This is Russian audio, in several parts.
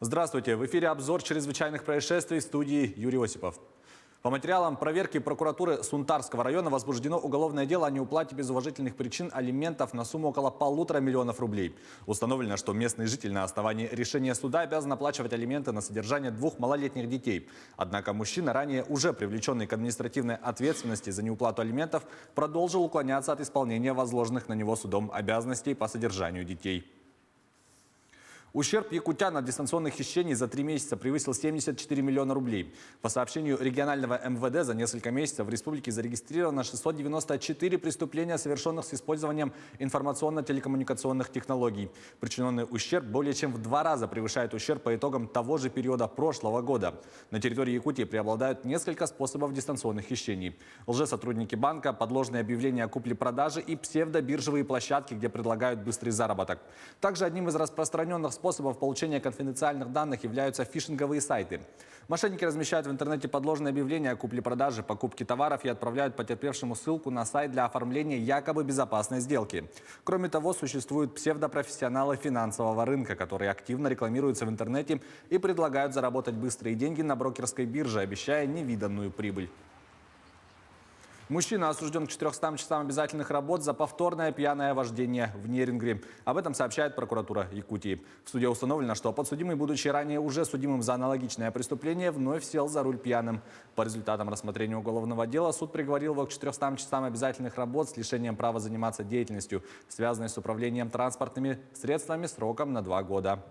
Здравствуйте! В эфире обзор чрезвычайных происшествий, в студии Юрий Осипов. По материалам проверки прокуратуры Сунтарского района возбуждено уголовное дело о неуплате без уважительных причин алиментов на сумму около 1,5 миллиона рублей. Установлено, что местный житель на основании решения суда обязан оплачивать алименты на содержание 2 малолетних детей. Однако мужчина, ранее уже привлеченный к административной ответственности за неуплату алиментов, продолжил уклоняться от исполнения возложенных на него судом обязанностей по содержанию детей. Ущерб якутян от дистанционных хищений за 3 месяца превысил 74 миллиона рублей. По сообщению регионального МВД, за несколько месяцев в республике зарегистрировано 694 преступления, совершенных с использованием информационно-телекоммуникационных технологий. Причиненный ущерб более чем в 2 раза превышает ущерб по итогам того же периода прошлого года. На территории Якутии преобладают несколько способов дистанционных хищений. Лжесотрудники банка, подложные объявления о купле-продаже и псевдобиржевые площадки, где предлагают быстрый заработок. Также одним из распространенных способов получения конфиденциальных данных являются фишинговые сайты. Мошенники размещают в интернете подложные объявления о купле-продаже, покупке товаров и отправляют потерпевшему ссылку на сайт для оформления якобы безопасной сделки. Кроме того, существуют псевдопрофессионалы финансового рынка, которые активно рекламируются в интернете и предлагают заработать быстрые деньги на брокерской бирже, обещая невиданную прибыль. Мужчина осужден к 400 часам обязательных работ за повторное пьяное вождение в Нерюнгри. Об этом сообщает прокуратура Якутии. В суде установлено, что подсудимый, будучи ранее уже судимым за аналогичное преступление, вновь сел за руль пьяным. По результатам рассмотрения уголовного дела суд приговорил его к 400 часам обязательных работ с лишением права заниматься деятельностью, связанной с управлением транспортными средствами, сроком на 2 года.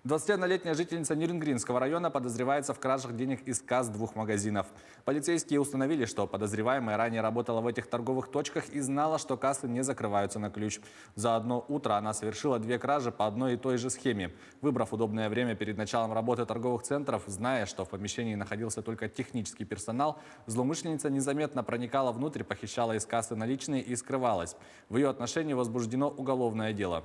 21-летняя жительница Нерюнгринского района подозревается в кражах денег из касс 2 магазинов. Полицейские установили, что подозреваемая ранее работала в этих торговых точках и знала, что кассы не закрываются на ключ. За одно утро она совершила 2 кражи по одной и той же схеме. Выбрав удобное время перед началом работы торговых центров, зная, что в помещении находился только технический персонал, злоумышленница незаметно проникала внутрь, похищала из кассы наличные и скрывалась. В ее отношении возбуждено уголовное дело.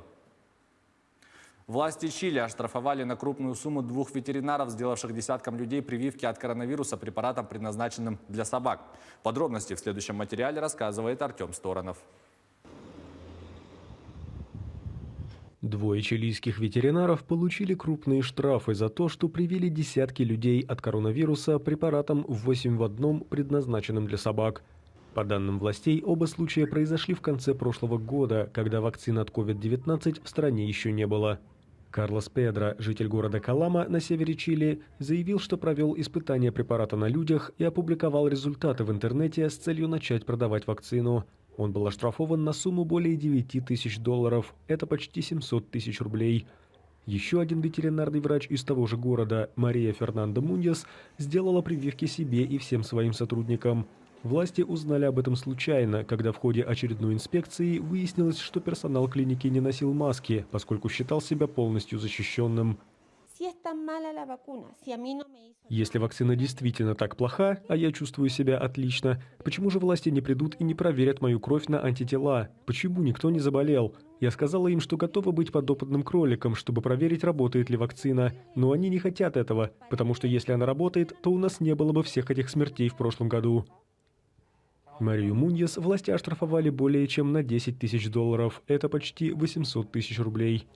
Власти Чили оштрафовали на крупную сумму 2 ветеринаров, сделавших десяткам людей прививки от коронавируса препаратом, предназначенным для собак. Подробности в следующем материале рассказывает Артем Сторонов. 2 чилийских ветеринаров получили крупные штрафы за то, что привили десятки людей от коронавируса препаратом 8 в 1, предназначенным для собак. По данным властей, оба случая произошли в конце прошлого года, когда вакцин от COVID-19 в стране еще не было. Карлос Педро, житель города Калама на севере Чили, заявил, что провел испытания препарата на людях и опубликовал результаты в интернете с целью начать продавать вакцину. Он был оштрафован на сумму более 9 тысяч долларов, это почти 700 тысяч рублей. Еще один ветеринарный врач из того же города, Мария Фернандо Муньес, сделала прививки себе и всем своим сотрудникам. Власти узнали об этом случайно, когда в ходе очередной инспекции выяснилось, что персонал клиники не носил маски, поскольку считал себя полностью защищенным. Если вакцина действительно так плоха, а я чувствую себя отлично, почему же власти не придут и не проверят мою кровь на антитела? Почему никто не заболел? Я сказала им, что готова быть подопытным кроликом, чтобы проверить, работает ли вакцина. Но они не хотят этого, потому что если она работает, то у нас не было бы всех этих смертей в прошлом году. Марию Муньес власти оштрафовали более чем на 10 тысяч долларов. Это почти 800 тысяч рублей.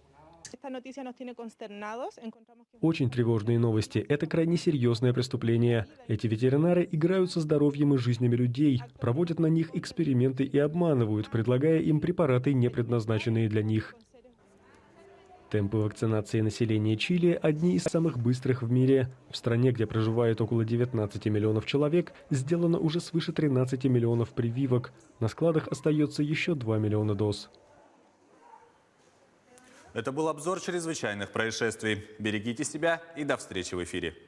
Очень тревожные новости. Это крайне серьезное преступление. Эти ветеринары играют со здоровьем и жизнями людей, проводят на них эксперименты и обманывают, предлагая им препараты, не предназначенные для них. Темпы вакцинации населения Чили одни из самых быстрых в мире. В стране, где проживает около 19 миллионов человек, сделано уже свыше 13 миллионов прививок. На складах остается еще 2 миллиона доз. Это был обзор чрезвычайных происшествий. Берегите себя и до встречи в эфире.